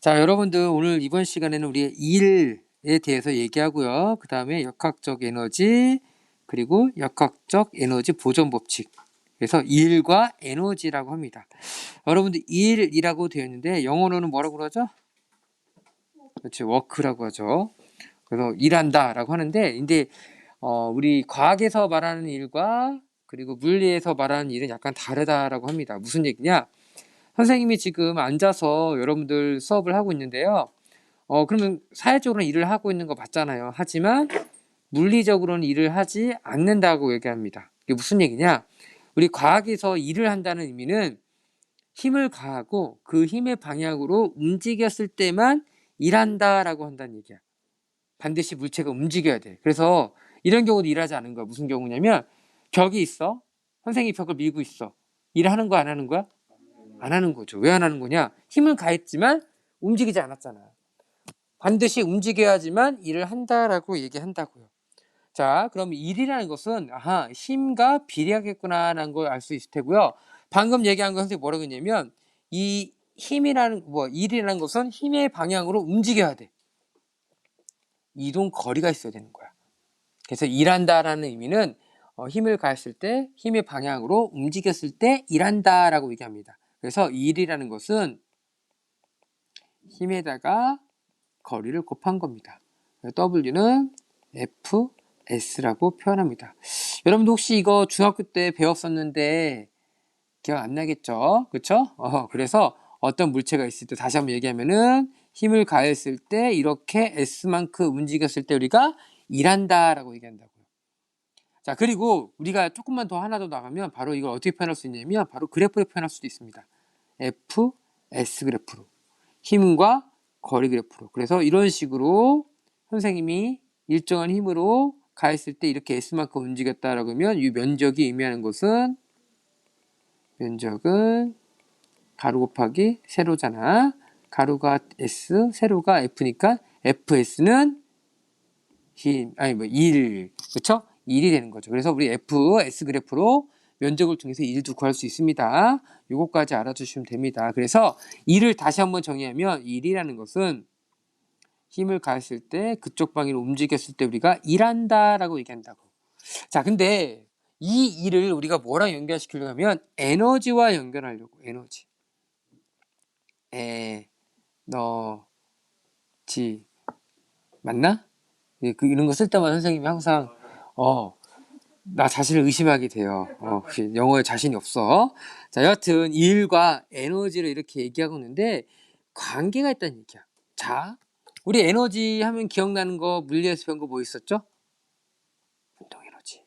자, 여러분들 오늘 이번 시간에는 우리 일에 대해서 얘기하고요. 그 다음에 역학적 에너지, 그리고 역학적 에너지 보존 법칙. 그래서 일과 에너지라고 합니다. 여러분들 일이라고 되어 있는데 영어로는 뭐라고 그러죠? 그렇지, 워크라고 하죠. 그래서 일한다라고 하는데, 근데 우리 과학에서 말하는 일과 그리고 물리에서 말하는 일은 약간 다르다라고 합니다. 무슨 얘기냐? 선생님이 지금 앉아서 여러분들 수업을 하고 있는데요. 그러면 사회적으로는 일을 하고 있는 거 맞잖아요. 하지만 물리적으로는 일을 하지 않는다고 얘기합니다. 이게 무슨 얘기냐? 우리 과학에서 일을 한다는 의미는 힘을 가하고 그 힘의 방향으로 움직였을 때만 일한다라고 한다는 얘기야. 반드시 물체가 움직여야 돼. 그래서 이런 경우도 일하지 않은 거야. 무슨 경우냐면 벽이 있어. 선생님이 벽을 밀고 있어. 일하는 거 안 하는 거야? 안 하는 거죠. 왜 안 하는 거냐? 힘을 가했지만 움직이지 않았잖아. 반드시 움직여야지만 일을 한다라고 얘기한다고요. 자, 그럼 일이라는 것은 힘과 비례하겠구나라는 걸 알 수 있을 테고요. 방금 얘기한 거 선생님이 뭐라고 했냐면 이 일이라는 것은 힘의 방향으로 움직여야 돼. 이동 거리가 있어야 되는 거야. 그래서 일한다라는 의미는 힘을 가했을 때 힘의 방향으로 움직였을 때 일한다라고 얘기합니다. 그래서 일이라는 것은 힘에다가 거리를 곱한 겁니다. W는 FS라고 표현합니다. 여러분도 혹시 이거 중학교 때 배웠었는데 기억 안 나겠죠? 그쵸? 그래서 어떤 물체가 있을 때 다시 한번 얘기하면은 힘을 가했을 때 이렇게 S만큼 움직였을 때 우리가 일한다 라고 얘기한다고요. 자, 그리고 우리가 조금만 더 하나 더 나가면 바로 이걸 어떻게 표현할 수 있냐면 바로 그래프로 표현할 수도 있습니다. FS 그래프로. 힘과 거리 그래프로. 그래서 이런 식으로 선생님이 일정한 힘으로 가했을 때 이렇게 S만큼 움직였다라고 하면 이 면적이 의미하는 것은 면적은 가로 곱하기 세로잖아. 가로가 S, 세로가 F니까 FS는 그쵸? 1이 되는 거죠. 그래서 우리 FS 그래프로 면적을 통해서 1도 구할 수 있습니다. 요거까지 알아주시면 됩니다. 그래서 1을 다시 한번 정의하면 1이라는 것은 힘을 가했을 때 그쪽 방향으로 움직였을 때 우리가 일한다라고 얘기한다고. 자, 근데 이 일을 우리가 뭐랑 연결시키려고 하면 에너지와 연결하려고. 에너지. 에너지. 맞나? 예, 이런 거 쓸 때마다 선생님이 항상 나 자신을 의심하게 돼요. 영어에 자신이 없어. 자, 여하튼 일과 에너지를 이렇게 얘기하고 있는데 관계가 있다는 얘기야. 자, 우리 에너지 하면 기억나는 거 물리에서 배운 거 뭐 있었죠? 운동 에너지.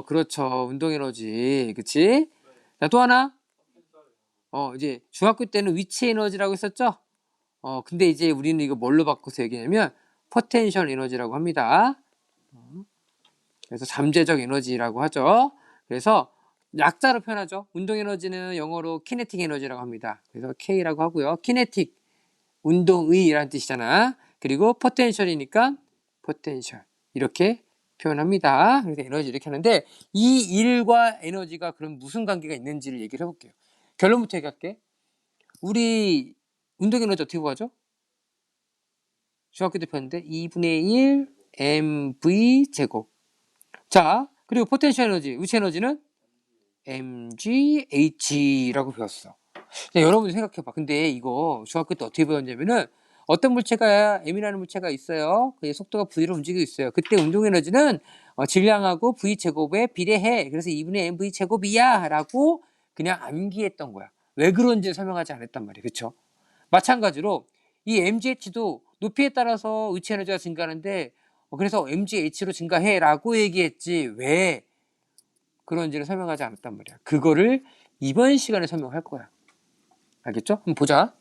그렇죠. 운동 에너지. 그치? 자, 또 하나. 이제 중학교 때는 위치 에너지라고 했었죠? 근데 이제 우리는 이거 뭘로 바꿔서 얘기하냐면 포텐셜 에너지라고 합니다. 그래서 잠재적 에너지라고 하죠. 그래서 약자로 표현하죠. 운동 에너지는 영어로 키네틱 에너지라고 합니다. 그래서 K라고 하고요. 키네틱, 운동의라는 뜻이잖아. 그리고 포텐셜이니까 포텐셜 이렇게 표현합니다. 그래서 에너지 이렇게 하는데 이 일과 에너지가 그럼 무슨 관계가 있는지를 얘기를 해볼게요. 결론부터 얘기할게. 우리 운동 에너지 어떻게 구하죠? 중학교 때 배웠는데 2분의 1 mv 제곱. 자, 그리고 포텐셜 에너지, 위치 에너지는 mgh라고 배웠어. 자, 여러분이 생각해봐. 근데 이거 중학교 때 어떻게 배웠냐면은 어떤 물체가 m이라는 물체가 있어요. 그 속도가 v로 움직이고 있어요. 그때 운동 에너지는 질량하고 v 제곱에 비례해. 그래서 2분의 mv 제곱이야라고 그냥 암기했던 거야. 왜 그런지 설명하지 않았단 말이에요. 그렇죠? 마찬가지로 이 mgh도 높이에 따라서 위치 에너지가 증가하는데 그래서 mgh로 증가해라고 얘기했지 왜 그런지를 설명하지 않았단 말이야. 그거를 이번 시간에 설명할 거야. 알겠죠? 한번 보자.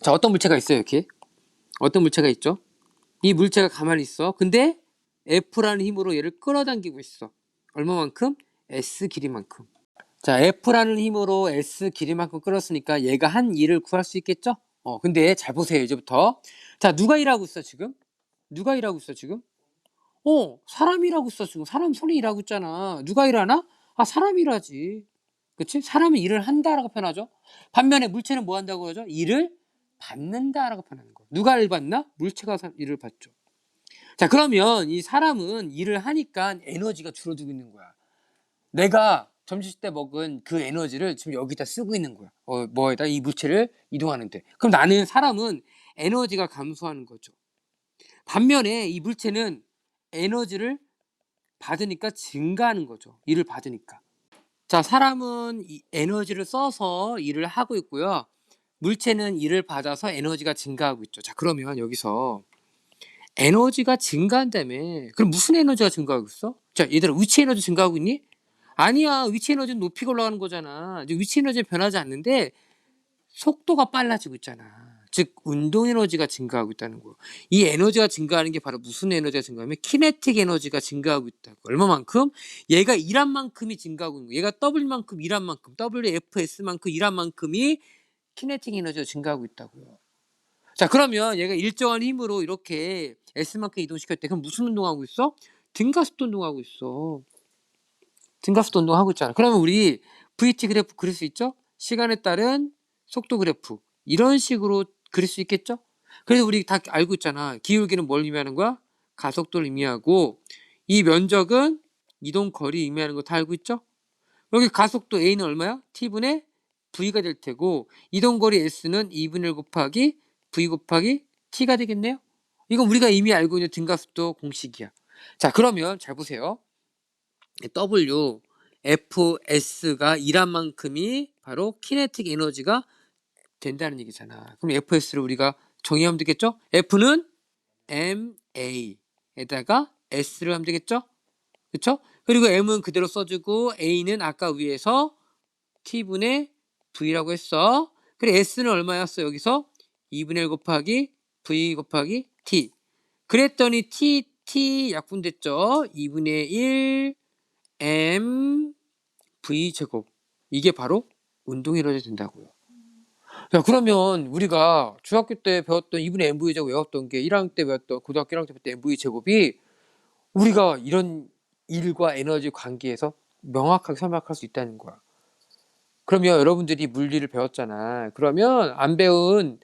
자, 어떤 물체가 있어요, 이렇게. 어떤 물체가 있죠? 이 물체가 가만히 있어. 근데 F라는 힘으로 얘를 끌어당기고 있어. 얼마만큼? S 길이만큼. 자, F라는 힘으로 S 길이만큼 끌었으니까 얘가 한 일을 구할 수 있겠죠? 근데 잘 보세요, 이제부터. 자, 누가 일하고 있어, 지금? 누가 일하고 있어, 지금? 사람이 일하고 있어, 지금. 사람 손이 일하고 있잖아. 누가 일하나? 사람이 일하지. 그치? 사람이 일을 한다라고 표현하죠. 반면에 물체는 뭐 한다고 하죠? 일을 받는다라고 표현하는 거예요. 누가 일 받나? 물체가 일을 받죠. 자, 그러면 이 사람은 일을 하니까 에너지가 줄어들고 있는 거야. 내가 점심때 먹은 그 에너지를 지금 여기다 쓰고 있는 거야. 뭐에다? 이 물체를 이동하는데. 그럼 사람은 에너지가 감소하는 거죠. 반면에 이 물체는 에너지를 받으니까 증가하는 거죠. 일을 받으니까. 자, 사람은 이 에너지를 써서 일을 하고 있고요. 물체는 일을 받아서 에너지가 증가하고 있죠. 자, 그러면 여기서 에너지가 증가한다며. 그럼 무슨 에너지가 증가하고 있어? 자, 얘들아, 위치 에너지 증가하고 있니? 아니야. 위치 에너지는 높이가 올라가는 거잖아. 이제 위치 에너지는 변하지 않는데 속도가 빨라지고 있잖아. 즉 운동 에너지가 증가하고 있다는 거예요. 이 에너지가 증가하는 게 바로 무슨 에너지가 증가하면 키네틱 에너지가 증가하고 있다고. 얼마만큼? 얘가 일한 만큼이 증가하고 있는 거예요. 얘가 W만큼 일한 만큼, WFS만큼 일한 만큼이 키네틱 에너지가 증가하고 있다고요. 자, 그러면 얘가 일정한 힘으로 이렇게 S만큼 이동시켰대. 그럼 무슨 운동하고 있어? 등가속도 운동하고 있어. 등가속도 운동하고 있잖아. 그러면 우리 VT 그래프 그릴 수 있죠? 시간에 따른 속도 그래프. 이런 식으로 그릴 수 있겠죠? 그래서 우리 다 알고 있잖아. 기울기는 뭘 의미하는 거야? 가속도를 의미하고, 이 면적은 이동 거리 의미하는 거 다 알고 있죠? 여기 가속도 A는 얼마야? T분의 V가 될 테고, 이동 거리 S는 2분의 1 곱하기 V 곱하기 T가 되겠네요? 이건 우리가 이미 알고 있는 등가속도 공식이야. 자, 그러면 잘 보세요. W, F, S가 일한 만큼이 바로 키네틱 에너지가 된다는 얘기잖아. 그럼 FS를 우리가 정의하면 되겠죠? F는 MA에다가 S를 하면 되겠죠? 그쵸? 그리고 M은 그대로 써주고 A는 아까 위에서 T분의 V라고 했어. 그리고 S는 얼마였어 여기서? 2분의 1 곱하기 V 곱하기 T. 그랬더니 T 약분됐죠? 2분의 1 M V 제곱. 이게 바로 운동 에너지 된다고요. 자, 그러면 우리가 중학교 때 배웠던 2분의 MV 제곱 외웠던 게 1학년 때 배웠던 고등학교 1학년 때 배웠던 MV 제곱이 우리가 이런 일과 에너지 관계에서 명확하게 설명할 수 있다는 거야. 그러면 여러분들이 물리를 배웠잖아. 그러면 안 배운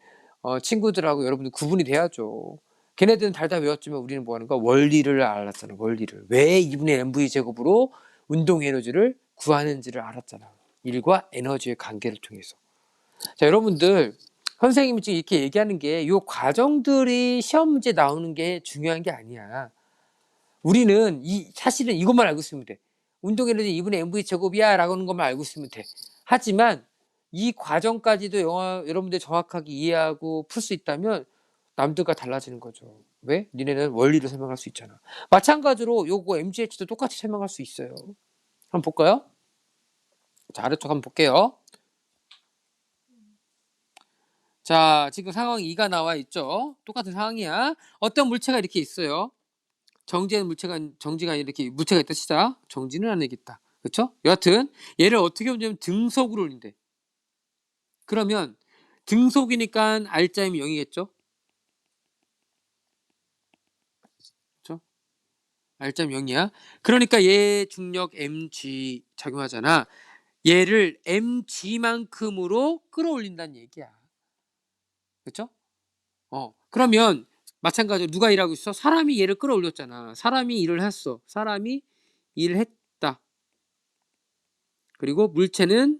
친구들하고 여러분들 구분이 돼야죠. 걔네들은 달다 외웠지만 우리는 뭐 하는 거야? 원리를 알았잖아. 원리를. 왜 2분의 MV 제곱으로 운동 에너지를 구하는지를 알았잖아. 일과 에너지의 관계를 통해서. 자, 여러분들 선생님이 지금 이렇게 얘기하는 게 이 과정들이 시험 문제 나오는 게 중요한 게 아니야. 우리는 사실은 이것만 알고 있으면 돼. 운동 에너지 2분의 MV 제곱이야 라고 하는 것만 알고 있으면 돼. 하지만 이 과정까지도 여러분들 정확하게 이해하고 풀 수 있다면 남들과 달라지는 거죠. 왜? 니네는 원리를 설명할 수 있잖아. 마찬가지로 요거 MGH도 똑같이 설명할 수 있어요. 한번 볼까요? 자, 아래쪽 한번 볼게요. 자, 지금 상황 2가 나와 있죠. 똑같은 상황이야. 어떤 물체가 이렇게 있어요. 정지한 정지가 이렇게 물체가 있다 치자. 정지는 안 되겠다. 그렇죠? 여하튼 얘를 어떻게 보면 등속으로 올린대. 그러면 등속이니까 R자임이 0이겠죠? 그렇죠? R자임 0이야. 그러니까 얘 중력 mg 작용하잖아. 얘를 mg만큼으로 끌어올린다는 얘기야. 그렇죠? 그러면 마찬가지로 누가 일하고 있어? 사람이 얘를 끌어올렸잖아. 사람이 일을 했어. 사람이 일을 했다. 그리고 물체는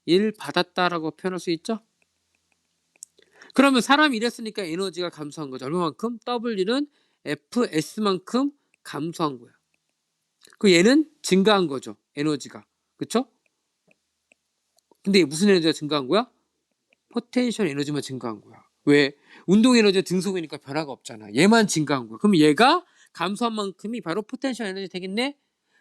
일 받았다라고 표현할 수 있죠? 그러면 사람이 일했으니까 에너지가 감소한 거죠. 얼마만큼? W는 FS만큼 감소한 거야. 그 얘는 증가한 거죠. 에너지가. 그쵸? 근데 무슨 에너지가 증가한 거야? 포텐셜 에너지만 증가한 거야. 왜? 운동 에너지가 등속이니까 변화가 없잖아. 얘만 증가한 거야. 그럼 얘가 감소한 만큼이 바로 포텐셜 에너지 되겠네?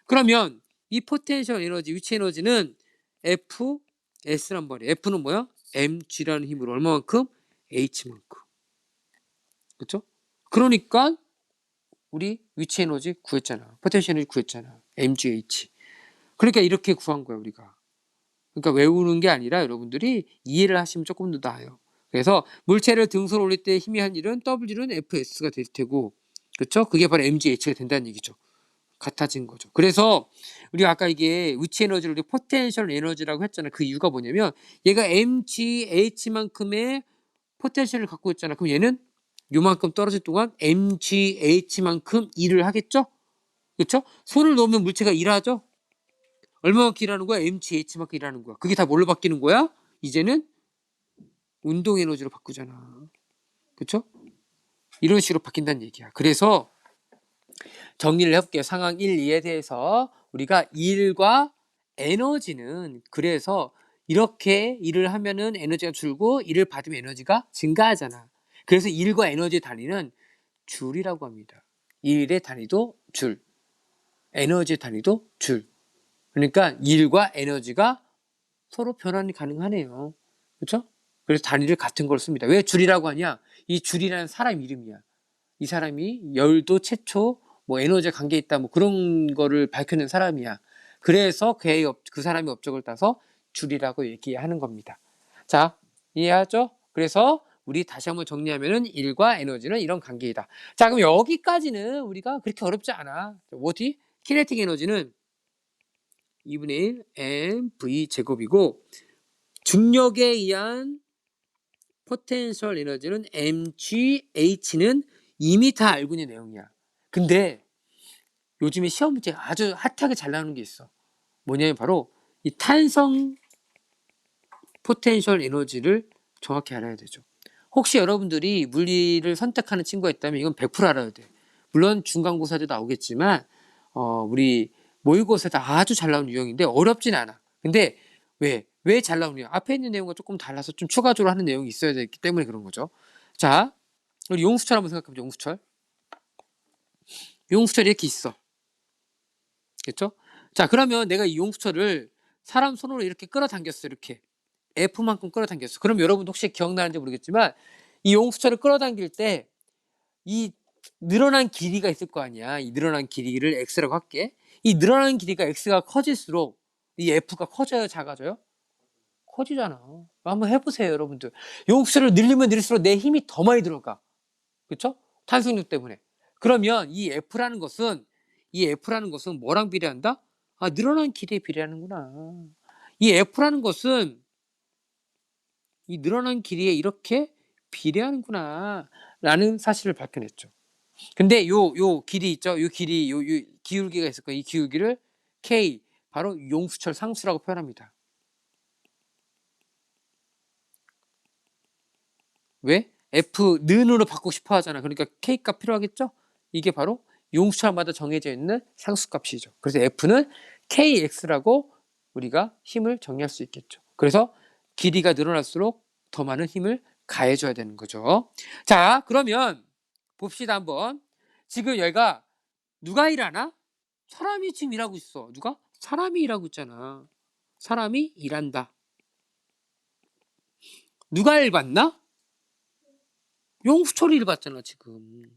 그러면 이 포텐셜 에너지, 위치 에너지는 FS란 말이야. F는 뭐야? mg라는 힘으로 얼마만큼? h만큼. 그쵸? 그러니까 우리 위치 에너지 구했잖아. 포텐셜 에너지 구했잖아. mgh. 그러니까 이렇게 구한 거야, 우리가. 그러니까 외우는 게 아니라 여러분들이 이해를 하시면 조금 더 나아요. 그래서 물체를 등소로 올릴 때 힘이 한 일은 W는 FS가 될 테고, 그렇죠? 그게 바로 mgh가 된다는 얘기죠. 같아진 거죠. 그래서 우리가 아까 이게 위치 에너지를 우리 포텐셜 에너지라고 했잖아요. 그 이유가 뭐냐면 얘가 mgh만큼의 포텐셜을 갖고 있잖아. 그럼 얘는 요만큼 떨어질 동안 mgh만큼 일을 하겠죠? 그렇죠? 손을 놓으면 물체가 일하죠? 얼마만큼 일하는 거야? mgh만큼 일하는 거야. 그게 다 뭘로 바뀌는 거야? 이제는 운동 에너지로 바꾸잖아. 그렇죠? 이런 식으로 바뀐다는 얘기야. 그래서 정리를 해볼게요. 상황 1, 2에 대해서 우리가 일과 에너지는 그래서 이렇게 일을 하면은 에너지가 줄고 일을 받으면 에너지가 증가하잖아. 그래서 일과 에너지의 단위는 줄이라고 합니다. 일의 단위도 줄, 에너지의 단위도 줄. 그러니까 일과 에너지가 서로 변환이 가능하네요. 그렇죠? 그래서 단위를 같은 걸 씁니다. 왜 줄이라고 하냐? 이 줄이라는 사람 이름이야. 이 사람이 열도 최초 뭐 에너지에 관계 있다 뭐 그런 거를 밝혀낸 사람이야. 그래서 그 사람의 업적을 따서 줄이라고 얘기하는 겁니다. 자, 이해하죠? 그래서 우리 다시 한번 정리하면은 일과 에너지는 이런 관계이다. 자, 그럼 여기까지는 우리가 그렇게 어렵지 않아. 어디? 키네틱 에너지는 2분의 1 mv 제곱이고 중력에 의한 포텐셜 에너지는 mgh는 이미 다 알고 있는 내용이야. 근데 요즘에 시험 문제 아주 핫하게 잘 나오는 게 있어. 뭐냐면 바로 이 탄성 포텐셜 에너지를 정확히 알아야 되죠. 혹시 여러분들이 물리를 선택하는 친구가 있다면 이건 100% 알아야 돼. 물론 중간고사도 나오겠지만 우리 모의고사도 아주 잘 나오는 유형인데 어렵진 않아. 근데 왜 잘 나오냐? 앞에 있는 내용과 조금 달라서 좀 추가적으로 하는 내용이 있어야 되기 때문에 그런 거죠. 자, 우리 용수철 한번 생각해보죠. 용수철. 용수철이 이렇게 있어. 그렇죠? 자, 그러면 내가 이 용수철을 사람 손으로 이렇게 끌어당겼어. 이렇게. F만큼 끌어당겼어. 그럼 여러분 혹시 기억나는지 모르겠지만 이 용수철을 끌어당길 때 이 늘어난 길이가 있을 거 아니야. 이 늘어난 길이를 X라고 할게. 이 늘어난 길이가 X가 커질수록 이 F가 커져요? 작아져요? 커지잖아. 한번 해보세요, 여러분들. 용수철을 늘리면 늘릴수록 내 힘이 더 많이 들어가. 그렇죠? 탄성력 때문에. 그러면 이 F라는 것은 뭐랑 비례한다? 아, 늘어난 길이에 비례하는구나. 이 F라는 것은 이 늘어난 길이에 이렇게 비례하는구나 라는 사실을 밝혀냈죠. 근데 요 길이 있죠? 요 길이 요 기울기가 있을 거예요. 이 기울기를 K 바로 용수철 상수라고 표현합니다. 왜? F 는으로 바꾸고 싶어 하잖아. 그러니까 K값 필요하겠죠? 이게 바로 용수철마다 정해져 있는 상수값이죠. 그래서 F는 KX라고 우리가 힘을 정의할 수 있겠죠. 그래서 길이가 늘어날수록 더 많은 힘을 가해줘야 되는 거죠. 자, 그러면 봅시다 한번. 지금 얘가 누가 일하나? 사람이 지금 일하고 있어. 누가? 사람이 일하고 있잖아. 사람이 일한다. 누가 일 받나? 용수철이 일 받잖아 지금.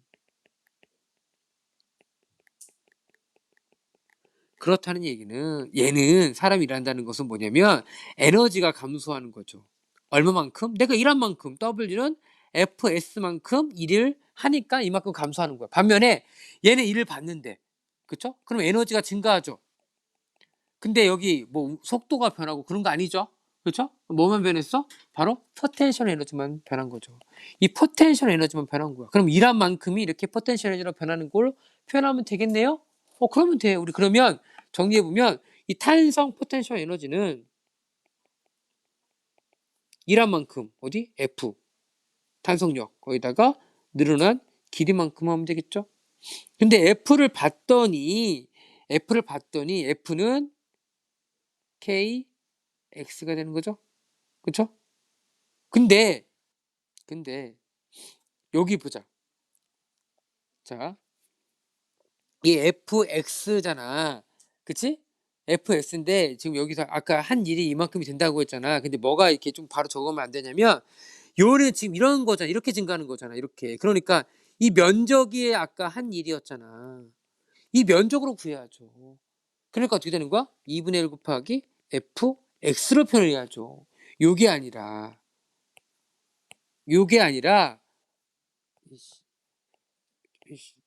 그렇다는 얘기는 얘는 사람이 일한다는 것은 뭐냐면 에너지가 감소하는 거죠. 얼마만큼? 내가 일한 만큼. W는 FS만큼 일을 하니까 이만큼 감소하는 거야. 반면에 얘는 일을 받는데, 그쵸? 그럼 에너지가 증가하죠. 근데 여기 뭐 속도가 변하고 그런 거 아니죠? 그렇죠? 뭐만 변했어? 바로 포텐셜 에너지만 변한 거죠. 이 포텐셜 에너지만 변한 거야. 그럼 일한 만큼이 이렇게 포텐셜 에너지로 변하는 걸 표현하면 되겠네요? 그러면 돼. 우리 그러면 정리해 보면 이 탄성 포텐셜 에너지는 일한 만큼 어디? F 탄성력 거기다가 늘어난 길이만큼 하면 되겠죠? 근데 F를 봤더니 F는 K X가 되는 거죠? 그쵸? 근데 여기 보자. 자, 이 fx잖아. 그치? fx인데 지금 여기서 아까 한 일이 이만큼이 된다고 했잖아. 근데 뭐가 이렇게 좀 바로 적으면 안 되냐면 요는 지금 이런 거잖아. 이렇게 증가하는 거잖아. 이렇게. 그러니까 이 면적이 아까 한 일이었잖아. 이 면적으로 구해야죠. 그러니까 어떻게 되는 거야? 2분의 1 곱하기 fx로 표현해야죠. 요게 아니라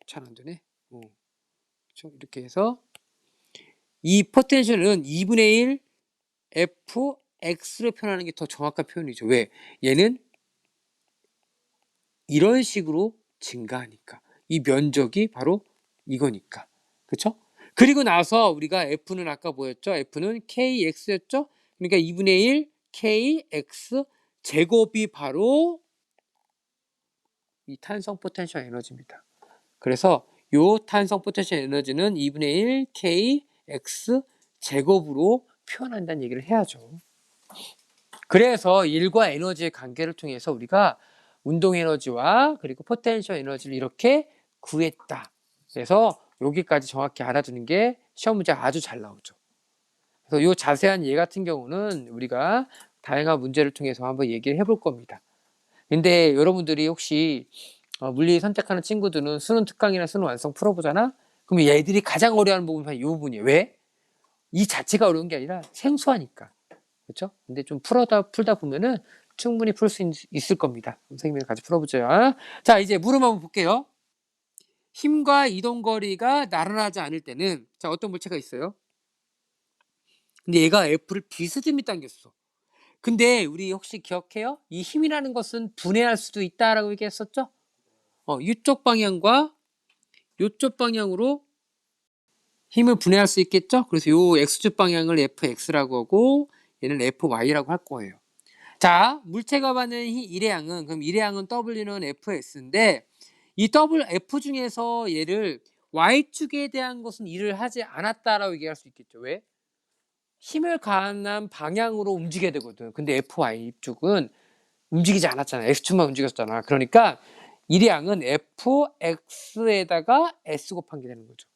잘 안 되네. 그렇죠? 이렇게 해서 이 포텐셜은 2분의 1 fx로 표현하는 게 더 정확한 표현이죠. 왜? 얘는 이런 식으로 증가하니까. 이 면적이 바로 이거니까. 그쵸? 그리고 나서 우리가 F는 아까 뭐였죠? F는 KX였죠? 그러니까 2분의 1 KX 제곱이 바로 이 탄성 포텐셜 에너지입니다. 그래서 요 탄성 포텐셜 에너지는 2분의 1 KX 제곱으로 표현한다는 얘기를 해야죠. 그래서 1과 에너지의 관계를 통해서 우리가 운동 에너지와 그리고 포텐셜 에너지를 이렇게 구했다. 그래서 여기까지 정확히 알아두는 게 시험 문제가 아주 잘 나오죠. 그래서 이 자세한 예 같은 경우는 우리가 다양한 문제를 통해서 한번 얘기를 해볼 겁니다. 근데 여러분들이 혹시 물리 선택하는 친구들은 수능 특강이나 수능 완성 풀어보잖아? 그럼 얘들이 가장 어려워하는 부분이 이 부분이에요. 왜? 이 자체가 어려운 게 아니라 생소하니까. 그렇죠? 근데 좀 풀다 보면은 충분히 풀 수 있을 겁니다. 선생님이 같이 풀어보죠. 자, 이제 물음 한번 볼게요. 힘과 이동 거리가 나란하지 않을 때는 자, 어떤 물체가 있어요? 근데 얘가 F를 비스듬히 당겼어. 근데 우리 혹시 기억해요? 이 힘이라는 것은 분해할 수도 있다라고 얘기했었죠? 이쪽 방향과 이쪽 방향으로 힘을 분해할 수 있겠죠? 그래서 요 X축 방향을 Fx라고 하고 얘는 Fy라고 할 거예요. 자, 물체가 받는 일회항은 그럼 일회항은 W는 Fs인데 이 F 중에서 얘를 Y축에 대한 것은 일을 하지 않았다라고 얘기할 수 있겠죠. 왜? 힘을 가한 방향으로 움직여야 되거든. 근데 FY축은 움직이지 않았잖아. X축만 움직였잖아. 그러니까 일회항은 Fx에다가 S 곱한 게 되는 거죠.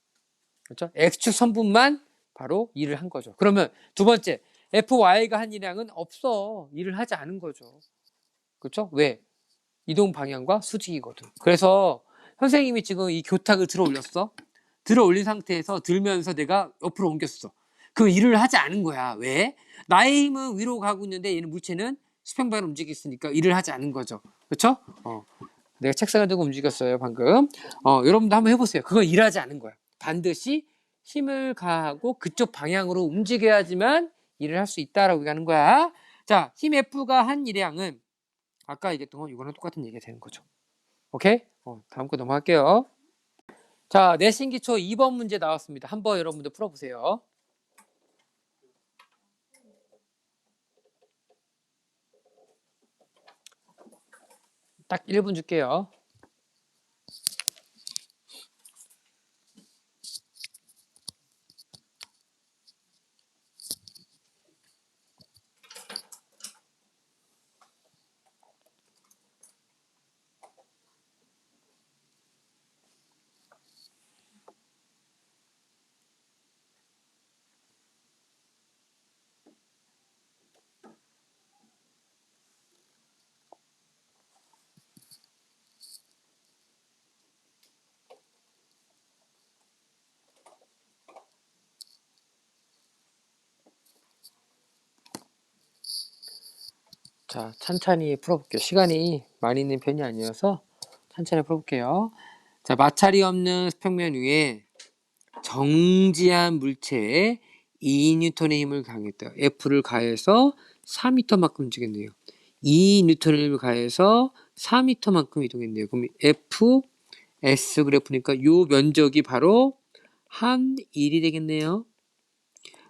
그렇죠? X축 선분만 바로 일을 한 거죠. 그러면 두 번째, FY가 한 일량은 없어. 일을 하지 않은 거죠. 그렇죠? 왜? 이동 방향과 수직이거든. 그래서 선생님이 지금 이 교탁을 들어 올렸어. 들어 올린 상태에서 들면서 내가 옆으로 옮겼어. 그 일을 하지 않은 거야. 왜? 나의 힘은 위로 가고 있는데 얘는 물체는 수평방향으로 움직이고 있으니까 일을 하지 않은 거죠. 그렇죠? 내가 책상을 들고 움직였어요, 방금. 여러분도 한번 해보세요. 그건 일하지 않은 거야. 반드시 힘을 가하고 그쪽 방향으로 움직여야지만 일을 할 수 있다라고 하는 거야. 자, 힘 F가 한 일량은 아까 얘기했던 건 이거랑 똑같은 얘기가 되는 거죠. 오케이? 다음 거 넘어갈게요. 자, 내신 기초 2번 문제 나왔습니다. 한번 여러분들 풀어보세요. 딱 1분 줄게요. 자, 찬찬히 풀어볼게요. 시간이 많이 있는 편이 아니어서 찬찬히 풀어볼게요. 자, 마찰이 없는 수평면 위에 정지한 물체에 2N의 힘을 가했다. F를 가해서 4m만큼 움직였네요. 2N의 힘을 가해서 4m만큼 이동했네요. 그럼 F, S 그래프니까 요 면적이 바로 한 1이 되겠네요.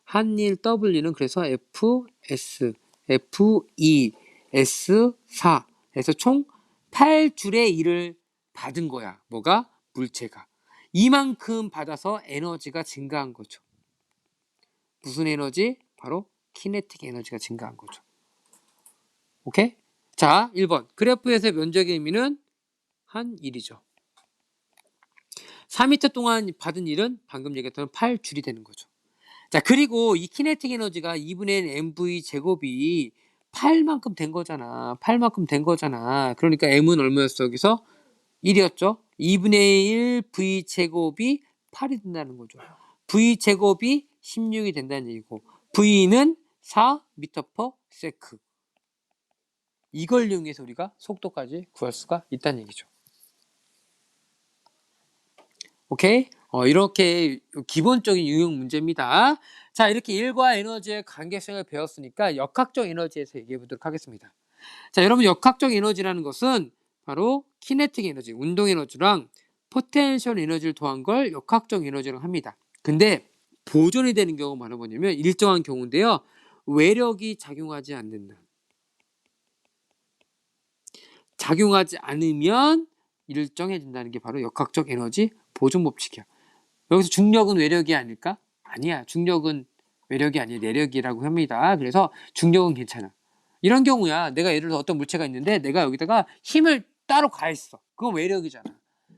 한 1 W는 그래서 FS, F2, S4 해서 총 8줄의 1을 받은 거야. 뭐가? 물체가. 이만큼 받아서 에너지가 증가한 거죠. 무슨 에너지? 바로 키네틱 에너지가 증가한 거죠. 오케이? 자, 1번. 그래프에서 면적의 의미는 한 1이죠. 4m 동안 받은 1은 방금 얘기했던 8줄이 되는 거죠. 자, 그리고 이 키네틱 에너지가 2분의 1 mv 제곱이 8만큼 된 거잖아. 8만큼 된 거잖아. 그러니까 m은 얼마였어? 여기서 1이었죠. 2분의 1 v 제곱이 8이 된다는 거죠. v 제곱이 16이 된다는 얘기고 v는 4m/s. 이걸 이용해서 우리가 속도까지 구할 수가 있다는 얘기죠. 오케이? 이렇게 기본적인 유형 문제입니다. 자, 이렇게 일과 에너지의 관계성을 배웠으니까 역학적 에너지에서 얘기해 보도록 하겠습니다. 자, 여러분, 역학적 에너지라는 것은 바로 키네틱 에너지, 운동 에너지랑 포텐셜 에너지를 더한 걸 역학적 에너지라고 합니다. 근데 보존이 되는 경우가 바로 뭐냐면 일정한 경우인데요. 외력이 작용하지 않는다. 작용하지 않으면 일정해진다는 게 바로 역학적 에너지 보존 법칙이야. 여기서 중력은 외력이 아닐까? 아니야. 중력은 외력이 아니야. 내력이라고 합니다. 그래서 중력은 괜찮아. 이런 경우야. 내가 예를 들어 어떤 물체가 있는데 내가 여기다가 힘을 따로 가했어. 그건 외력이잖아.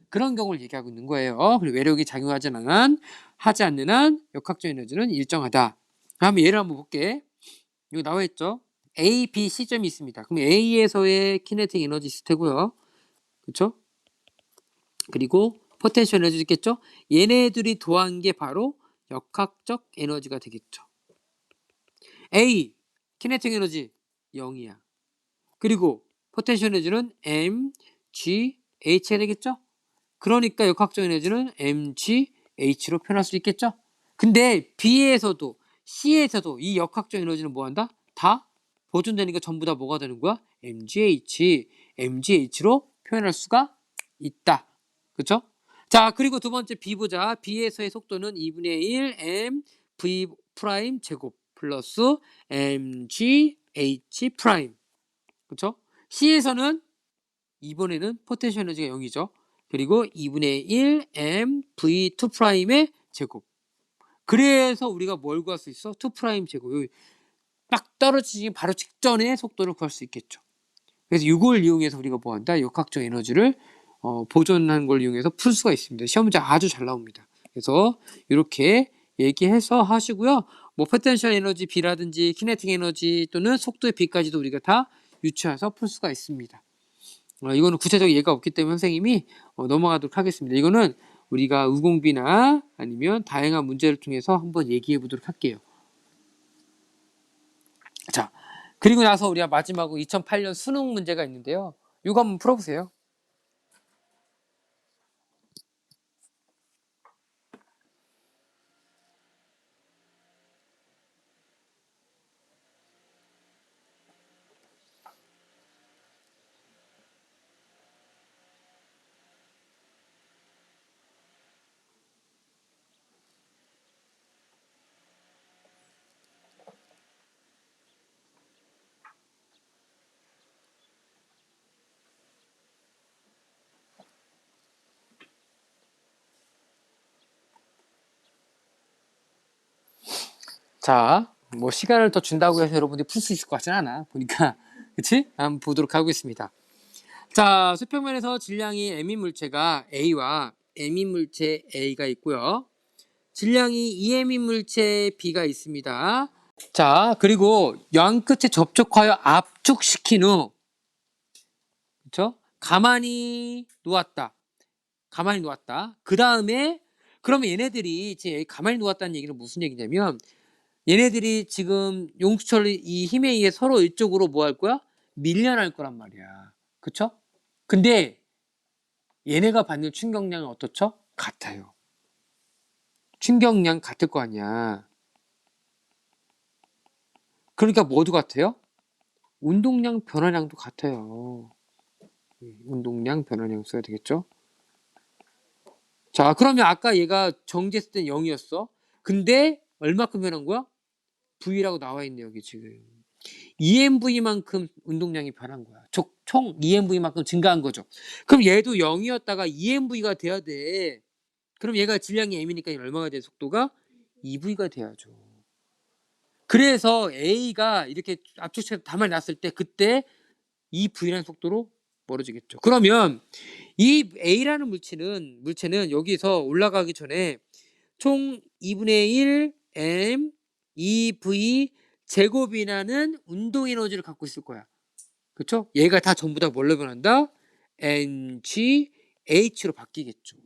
그런 경우를 얘기하고 있는 거예요. 그리고 외력이 작용하지 않는 한 역학적 에너지는 일정하다. 다음에 예를 한번 볼게. 여기 나와 있죠. A, B, C점이 있습니다. 그럼 A에서의 키네틱 에너지 있을 테고요. 그렇죠? 그리고 포텐셜 에너지 있겠죠? 얘네들이 더한 게 바로 역학적 에너지가 되겠죠. A, 키네틱 에너지 0이야. 그리고 포텐셜 에너지는 M, G, H가 되겠죠? 그러니까 역학적 에너지는 mg, h로 표현할 수 있겠죠? 근데 B에서도 C에서도 이 역학적 에너지는 뭐한다? 다 보존되니까 전부 다 뭐가 되는 거야? mgh로 표현할 수가 있다. 그쵸? 자, 그리고 두 번째 B 보자. B에서의 속도는 2분의 1 m v 프라임 제곱 플러스 mg h 프라임. 그쵸? C에서는 이번에는 포텐셜 에너지가 0이죠. 그리고 2분의 1 mv2'의 제곱. 그래서 우리가 뭘 구할 수 있어? 2' 제곱. 여기 딱 떨어지기 바로 직전에 속도를 구할 수 있겠죠. 그래서 이걸 이용해서 우리가 뭐 한다? 역학적 에너지를 보존하는 걸 이용해서 풀 수가 있습니다. 시험 문제 아주 잘 나옵니다. 그래서 이렇게 얘기해서 하시고요. 뭐 포텐셜 에너지 B라든지 키네틱 에너지 또는 속도의 B까지도 우리가 다 유추해서 풀 수가 있습니다. 이거는 구체적 예가 없기 때문에 선생님이 넘어가도록 하겠습니다. 이거는 우리가 의공비나 아니면 다양한 문제를 통해서 한번 얘기해 보도록 할게요. 자, 그리고 나서 우리가 마지막으로 2008년 수능 문제가 있는데요. 이거 한번 풀어보세요. 자, 뭐 시간을 더 준다고 해서 여러분들이 풀 수 있을 것 같지는 않아. 보니까. 그치? 한번 보도록 하겠습니다. 자, 수평면에서 질량이 M인 물체가 A와 M인 물체 A가 있고요. 질량이 2M인 물체 B가 있습니다. 자, 그리고 양 끝에 접촉하여 압축시킨 후, 그쵸? 가만히 놓았다. 그 다음에, 그러면 얘네들이 이제 가만히 놓았다는 얘기는 무슨 얘기냐면, 얘네들이 지금 용수철 이 힘에 의해 서로 이쪽으로 뭐 할 거야? 밀려날 거란 말이야. 그쵸? 근데 얘네가 받는 충격량은 어떻죠? 같아요. 충격량 같을 거 아니야. 그러니까 모두 같아요? 운동량 변화량도 같아요. 운동량 변화량 써야 되겠죠? 자, 그러면 아까 얘가 정지했을 땐 0이었어. 근데 얼마큼 변한 거야? V라고 나와 있네, 여기 지금. EMV만큼 운동량이 변한 거야. 총 EMV만큼 증가한 거죠. 그럼 얘도 0이었다가 EMV가 돼야 돼. 그럼 얘가 질량이 M이니까 얼마가 돼? 속도가 2V가 돼야죠. 그래서 A가 이렇게 압축해서 가만히 놨을 때 그때 2V라는 속도로 멀어지겠죠. 그러면 이 A라는 물체는 여기서 올라가기 전에 총 2분의 1 m 2v 제곱이라는 운동 에너지를 갖고 있을 거야. 그렇죠? 얘가 다 전부 다 뭘로 변한다? mgh로 바뀌겠죠.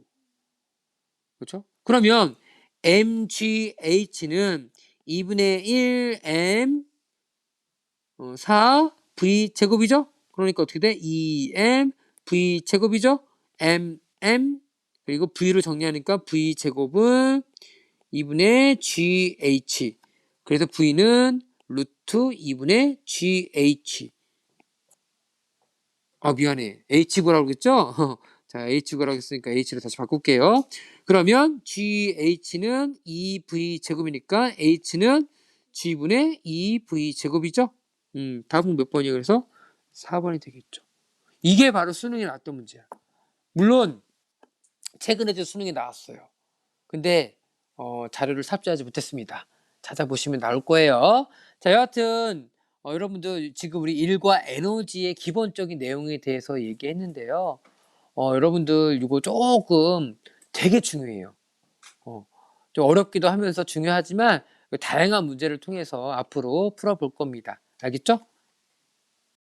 그렇죠? 그러면 mgh는 2분의 1 m 4v 제곱이죠? 그러니까 어떻게 돼? 2m v 제곱이죠? mm 그리고 V로 정리하니까 V 제곱은 2분의 GH. 그래서 V는 루트 2분의 GH. 아, 미안해. H 구라고 그랬죠? 자, H 구라고 했으니까 H로 다시 바꿀게요. 그러면 GH는 2V 제곱이니까 H는 G분의 2V 제곱이죠? 답은 몇 번이에요? 그래서 4번이 되겠죠. 이게 바로 수능에 나왔던 문제야. 물론 최근에도 수능에 나왔어요. 근데 자료를 삽입하지 못했습니다. 찾아보시면 나올 거예요. 자, 여하튼 여러분들 지금 우리 일과 에너지의 기본적인 내용에 대해서 얘기했는데요. 여러분들 이거 조금 되게 중요해요. 좀 어렵기도 하면서 중요하지만 다양한 문제를 통해서 앞으로 풀어볼 겁니다. 알겠죠?